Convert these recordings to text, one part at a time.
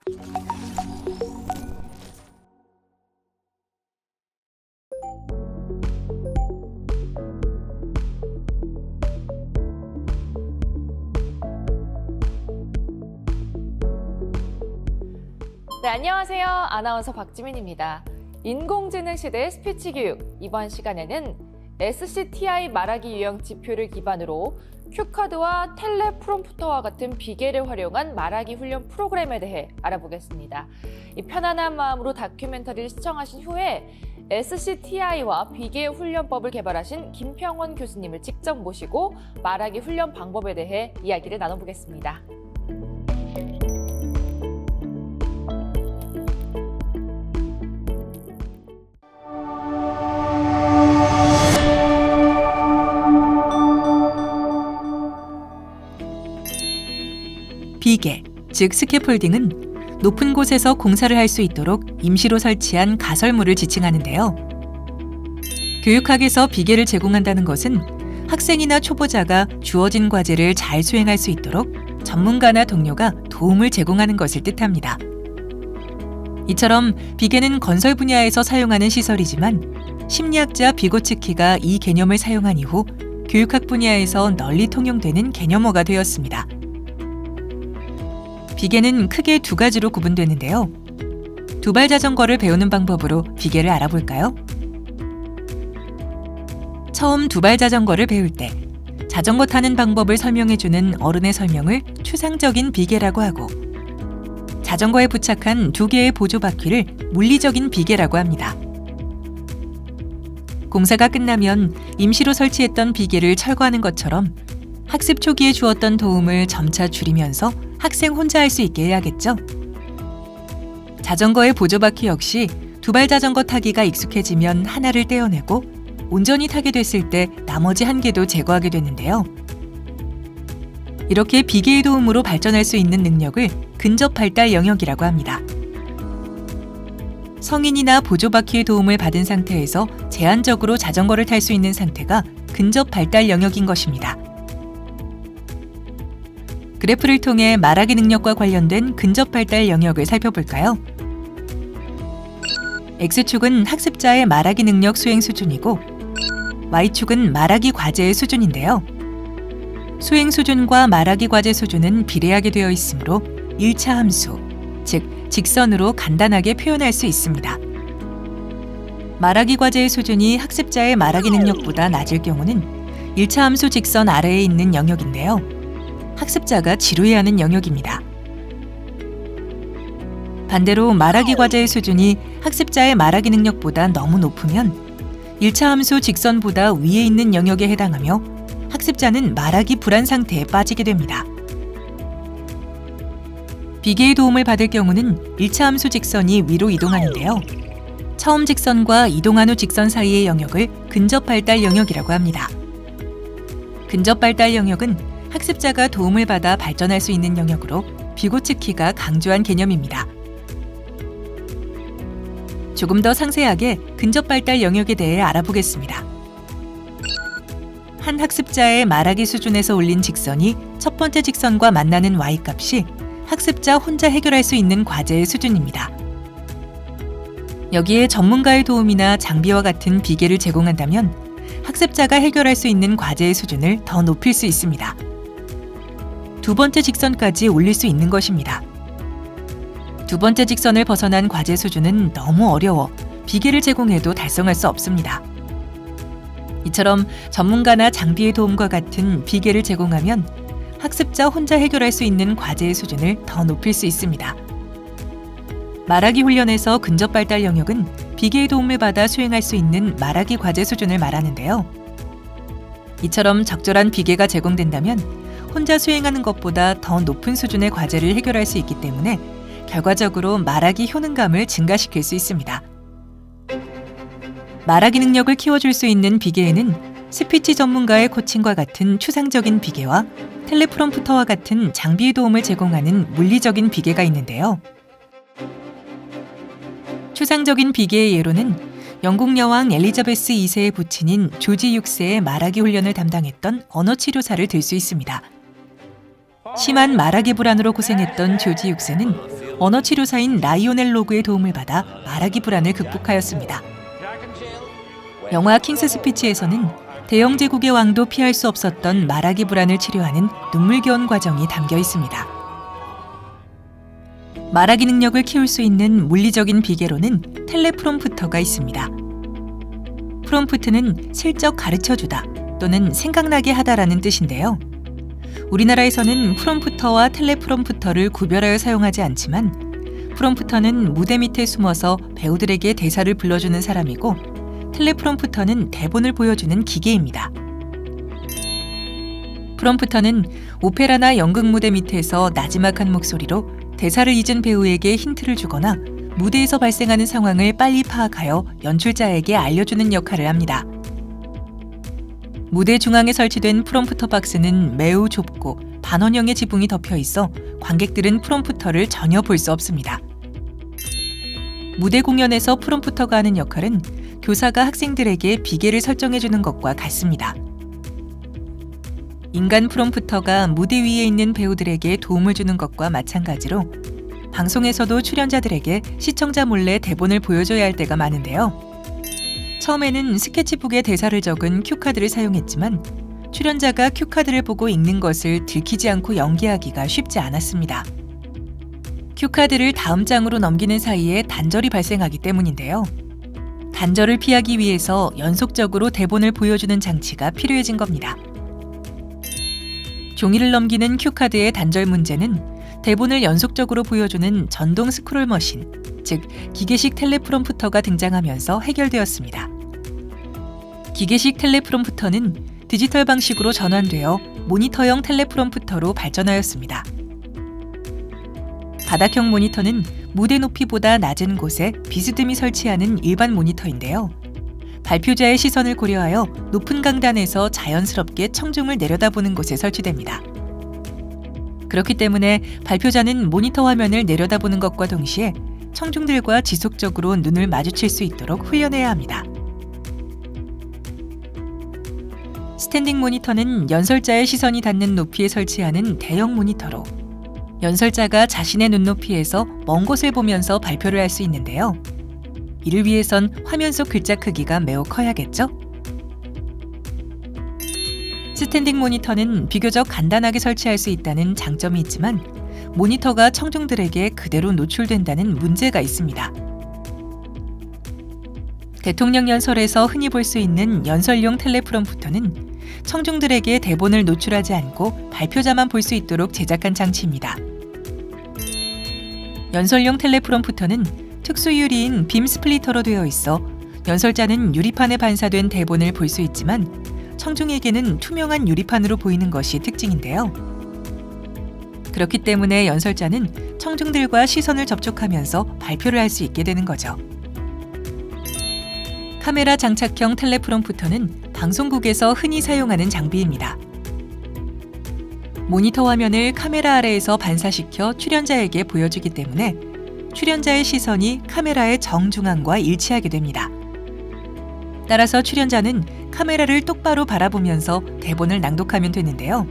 네, 안녕하세요. 아나운서 박지민입니다. 인공지능 시대의 스피치 교육. 이번 시간에는 SCTI 말하기 유형 지표를 기반으로 큐카드와 텔레프롬프터와 같은 비계를 활용한 말하기 훈련 프로그램에 대해 알아보겠습니다. 이 편안한 마음으로 다큐멘터리를 시청하신 후에 SCTI와 비계 훈련법을 개발하신 김평원 교수님을 직접 모시고 말하기 훈련 방법에 대해 이야기를 나눠보겠습니다. 비계, 즉 스캐폴딩은 높은 곳에서 공사를 할 수 있도록 임시로 설치한 가설물을 지칭하는데요. 교육학에서 비계를 제공한다는 것은 학생이나 초보자가 주어진 과제를 잘 수행할 수 있도록 전문가나 동료가 도움을 제공하는 것을 뜻합니다. 이처럼 비계는 건설 분야에서 사용하는 시설이지만 심리학자 비고츠키가 이 개념을 사용한 이후 교육학 분야에서 널리 통용되는 개념어가 되었습니다. 비계는 크게 두 가지로 구분되는데요. 두발 자전거를 배우는 방법으로 비계를 알아볼까요? 처음 두발 자전거를 배울 때 자전거 타는 방법을 설명해주는 어른의 설명을 추상적인 비계라고 하고 자전거에 부착한 두 개의 보조 바퀴를 물리적인 비계라고 합니다. 공사가 끝나면 임시로 설치했던 비계를 철거하는 것처럼 학습 초기에 주었던 도움을 점차 줄이면서 학생 혼자 할 수 있게 해야겠죠? 자전거의 보조바퀴 역시 두발 자전거 타기가 익숙해지면 하나를 떼어내고 온전히 타게 됐을 때 나머지 한 개도 제거하게 되는데요. 이렇게 비계의 도움으로 발전할 수 있는 능력을 근접 발달 영역이라고 합니다. 성인이나 보조바퀴의 도움을 받은 상태에서 제한적으로 자전거를 탈 수 있는 상태가 근접 발달 영역인 것입니다. 그래프를 통해 말하기 능력과 관련된 근접 발달 영역을 살펴볼까요? X축은 학습자의 말하기 능력 수행 수준이고 Y축은 말하기 과제의 수준인데요. 수행 수준과 말하기 과제 수준은 비례하게 되어 있으므로 1차 함수, 즉 직선으로 간단하게 표현할 수 있습니다. 말하기 과제의 수준이 학습자의 말하기 능력보다 낮을 경우는 1차 함수 직선 아래에 있는 영역인데요. 학습자가 지루해하는 영역입니다. 반대로 말하기 과제의 수준이 학습자의 말하기 능력보다 너무 높으면 1차 함수 직선보다 위에 있는 영역에 해당하며 학습자는 말하기 불안 상태에 빠지게 됩니다. 비계의 도움을 받을 경우는 1차 함수 직선이 위로 이동하는데요. 처음 직선과 이동한 후 직선 사이의 영역을 근접 발달 영역이라고 합니다. 근접 발달 영역은 학습자가 도움을 받아 발전할 수 있는 영역으로 비고츠키가 강조한 개념입니다. 조금 더 상세하게 근접 발달 영역에 대해 알아보겠습니다. 한 학습자의 말하기 수준에서 올린 직선이 첫 번째 직선과 만나는 y값이 학습자 혼자 해결할 수 있는 과제의 수준입니다. 여기에 전문가의 도움이나 장비와 같은 비계를 제공한다면 학습자가 해결할 수 있는 과제의 수준을 더 높일 수 있습니다. 두 번째 직선까지 올릴 수 있는 것입니다. 두 번째 직선을 벗어난 과제 수준은 너무 어려워 비계를 제공해도 달성할 수 없습니다. 이처럼 전문가나 장비의 도움과 같은 비계를 제공하면 학습자 혼자 해결할 수 있는 과제의 수준을 더 높일 수 있습니다. 말하기 훈련에서 근접 발달 영역은 비계의 도움을 받아 수행할 수 있는 말하기 과제 수준을 말하는데요. 이처럼 적절한 비계가 제공된다면 혼자 수행하는 것보다 더 높은 수준의 과제를 해결할 수 있기 때문에 결과적으로 말하기 효능감을 증가시킬 수 있습니다. 말하기 능력을 키워줄 수 있는 비계에는 스피치 전문가의 코칭과 같은 추상적인 비계와 텔레프롬프터와 같은 장비의 도움을 제공하는 물리적인 비계가 있는데요. 추상적인 비계의 예로는 영국 여왕 엘리자베스 2세의 부친인 조지 6세의 말하기 훈련을 담당했던 언어치료사를 들 수 있습니다. 심한 말하기 불안으로 고생했던 조지 6세는 언어 치료사인 라이오넬 로그의 도움을 받아 말하기 불안을 극복하였습니다. 영화 킹스 스피치에서는 대영 제국의 왕도 피할 수 없었던 말하기 불안을 치료하는 눈물겨운 과정이 담겨 있습니다. 말하기 능력을 키울 수 있는 물리적인 비계로는 텔레프롬프터가 있습니다. 프롬프트는 슬쩍 가르쳐주다 또는 생각나게 하다라는 뜻인데요. 우리나라에서는 프롬프터와 텔레프롬프터를 구별하여 사용하지 않지만 프롬프터는 무대 밑에 숨어서 배우들에게 대사를 불러주는 사람이고 텔레프롬프터는 대본을 보여주는 기계입니다. 프롬프터는 오페라나 연극 무대 밑에서 나지막한 목소리로 대사를 잊은 배우에게 힌트를 주거나 무대에서 발생하는 상황을 빨리 파악하여 연출자에게 알려주는 역할을 합니다. 무대 중앙에 설치된 프롬프터 박스는 매우 좁고 반원형의 지붕이 덮여 있어 관객들은 프롬프터를 전혀 볼 수 없습니다. 무대 공연에서 프롬프터가 하는 역할은 교사가 학생들에게 비계를 설정해주는 것과 같습니다. 인간 프롬프터가 무대 위에 있는 배우들에게 도움을 주는 것과 마찬가지로 방송에서도 출연자들에게 시청자 몰래 대본을 보여줘야 할 때가 많은데요. 처음에는 스케치북에 대사를 적은 큐카드를 사용했지만 출연자가 큐카드를 보고 읽는 것을 들키지 않고 연기하기가 쉽지 않았습니다. 큐카드를 다음 장으로 넘기는 사이에 단절이 발생하기 때문인데요. 단절을 피하기 위해서 연속적으로 대본을 보여주는 장치가 필요해진 겁니다. 종이를 넘기는 큐카드의 단절 문제는 대본을 연속적으로 보여주는 전동 스크롤 머신, 즉 기계식 텔레프롬프터가 등장하면서 해결되었습니다. 기계식 텔레프롬프터는 디지털 방식으로 전환되어 모니터형 텔레프롬프터로 발전하였습니다. 바닥형 모니터는 무대 높이보다 낮은 곳에 비스듬히 설치하는 일반 모니터인데요. 발표자의 시선을 고려하여 높은 강단에서 자연스럽게 청중을 내려다보는 곳에 설치됩니다. 그렇기 때문에 발표자는 모니터 화면을 내려다보는 것과 동시에 청중들과 지속적으로 눈을 마주칠 수 있도록 훈련해야 합니다. 스탠딩 모니터는 연설자의 시선이 닿는 높이에 설치하는 대형 모니터로 연설자가 자신의 눈높이에서 먼 곳을 보면서 발표를 할 수 있는데요. 이를 위해선 화면 속 글자 크기가 매우 커야겠죠? 스탠딩 모니터는 비교적 간단하게 설치할 수 있다는 장점이 있지만 모니터가 청중들에게 그대로 노출된다는 문제가 있습니다. 대통령 연설에서 흔히 볼 수 있는 연설용 텔레프롬프터는 청중들에게 대본을 노출하지 않고 발표자만 볼 수 있도록 제작한 장치입니다. 연설용 텔레프롬프터는 특수 유리인 빔 스플리터로 되어 있어 연설자는 유리판에 반사된 대본을 볼 수 있지만 청중에게는 투명한 유리판으로 보이는 것이 특징인데요. 그렇기 때문에 연설자는 청중들과 시선을 접촉하면서 발표를 할 수 있게 되는 거죠. 카메라 장착형 텔레프롬프터는 방송국에서 흔히 사용하는 장비입니다. 모니터 화면을 카메라 아래에서 반사시켜 출연자에게 보여주기 때문에 출연자의 시선이 카메라의 정중앙과 일치하게 됩니다. 따라서 출연자는 카메라를 똑바로 바라보면서 대본을 낭독하면 되는데요.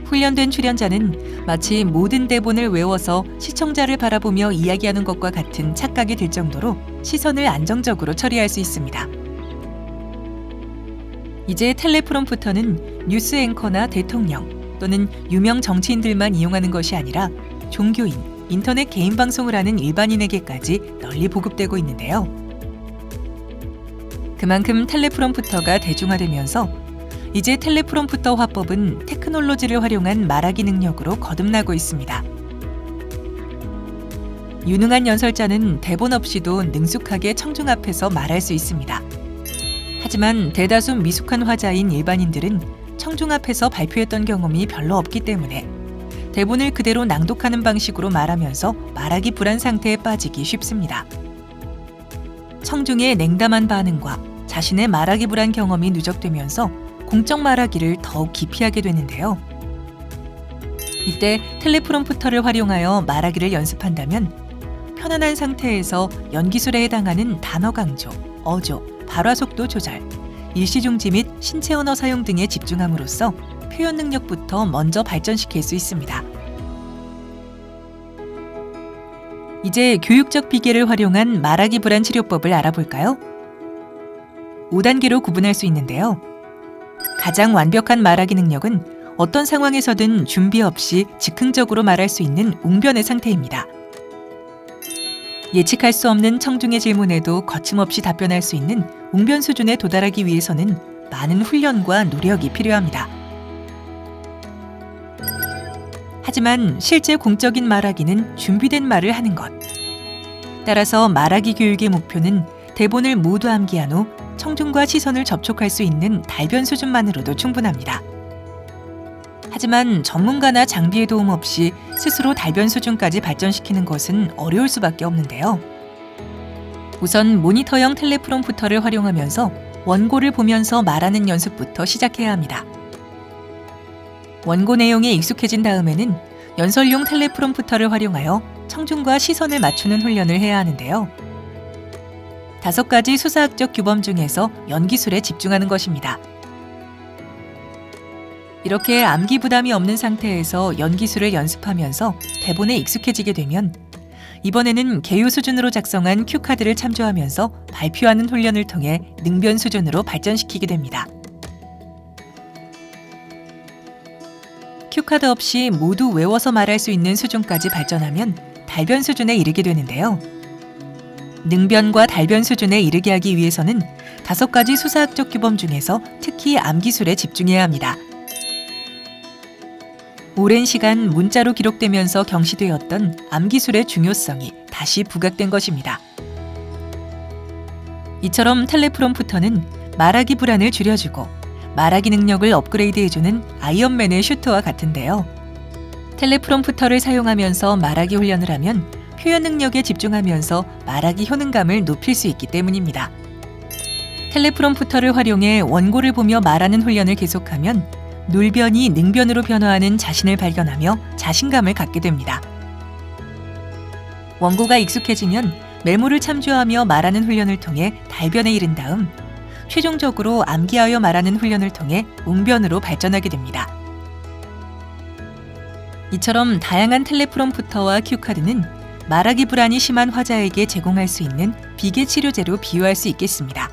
훈련된 출연자는 마치 모든 대본을 외워서 시청자를 바라보며 이야기하는 것과 같은 착각이 들 정도로 시선을 안정적으로 처리할 수 있습니다. 이제 텔레프롬프터는 뉴스 앵커나 대통령 또는 유명 정치인들만 이용하는 것이 아니라 종교인, 인터넷 개인 방송을 하는 일반인에게까지 널리 보급되고 있는데요. 그만큼 텔레프롬프터가 대중화되면서 이제 텔레프롬프터 화법은 테크놀로지를 활용한 말하기 능력으로 거듭나고 있습니다. 유능한 연설자는 대본 없이도 능숙하게 청중 앞에서 말할 수 있습니다. 하지만 대다수 미숙한 화자인 일반인들은 청중 앞에서 발표했던 경험이 별로 없기 때문에 대본을 그대로 낭독하는 방식으로 말하면서 말하기 불안 상태에 빠지기 쉽습니다. 청중의 냉담한 반응과 자신의 말하기 불안 경험이 누적되면서 공적 말하기를 더욱 기피하게 되는데요. 이때 텔레프롬프터를 활용하여 말하기를 연습한다면 편안한 상태에서 연기술에 해당하는 단어 강조, 어조, 발화 속도 조절, 일시중지 및 신체 언어 사용 등에 집중함으로써 표현 능력부터 먼저 발전시킬 수 있습니다. 이제 교육적 비계를 활용한 말하기 불안 치료법을 알아볼까요? 5단계로 구분할 수 있는데요. 가장 완벽한 말하기 능력은 어떤 상황에서든 준비 없이 즉흥적으로 말할 수 있는 웅변의 상태입니다. 예측할 수 없는 청중의 질문에도 거침없이 답변할 수 있는 웅변 수준에 도달하기 위해서는 많은 훈련과 노력이 필요합니다. 하지만 실제 공적인 말하기는 준비된 말을 하는 것. 따라서 말하기 교육의 목표는 대본을 모두 암기한 후 청중과 시선을 접촉할 수 있는 달변 수준만으로도 충분합니다. 하지만 전문가나 장비의 도움 없이 스스로 달변 수준까지 발전시키는 것은 어려울 수밖에 없는데요. 우선 모니터형 텔레프롬프터를 활용하면서 원고를 보면서 말하는 연습부터 시작해야 합니다. 원고 내용에 익숙해진 다음에는 연설용 텔레프롬프터를 활용하여 청중과 시선을 맞추는 훈련을 해야 하는데요. 5가지 수사학적 규범 중에서 연기술에 집중하는 것입니다. 이렇게 암기 부담이 없는 상태에서 연기술을 연습하면서 대본에 익숙해지게 되면 이번에는 개요 수준으로 작성한 큐카드를 참조하면서 발표하는 훈련을 통해 능변 수준으로 발전시키게 됩니다. 큐카드 없이 모두 외워서 말할 수 있는 수준까지 발전하면 달변 수준에 이르게 되는데요. 능변과 달변 수준에 이르게 하기 위해서는 5가지 수사학적 규범 중에서 특히 암기술에 집중해야 합니다. 오랜 시간 문자로 기록되면서 경시되었던 암기술의 중요성이 다시 부각된 것입니다. 이처럼 텔레프롬프터는 말하기 불안을 줄여주고 말하기 능력을 업그레이드해주는 아이언맨의 슈터와 같은데요. 텔레프롬프터를 사용하면서 말하기 훈련을 하면 표현 능력에 집중하면서 말하기 효능감을 높일 수 있기 때문입니다. 텔레프롬프터를 활용해 원고를 보며 말하는 훈련을 계속하면 놀변이 능변으로 변화하는 자신을 발견하며 자신감을 갖게 됩니다. 원고가 익숙해지면 메모를 참조하며 말하는 훈련을 통해 달변에 이른 다음 최종적으로 암기하여 말하는 훈련을 통해 웅변으로 발전하게 됩니다. 이처럼 다양한 텔레프롬프터와 큐카드는 말하기 불안이 심한 화자에게 제공할 수 있는 비계 치료제로 비유할 수 있겠습니다.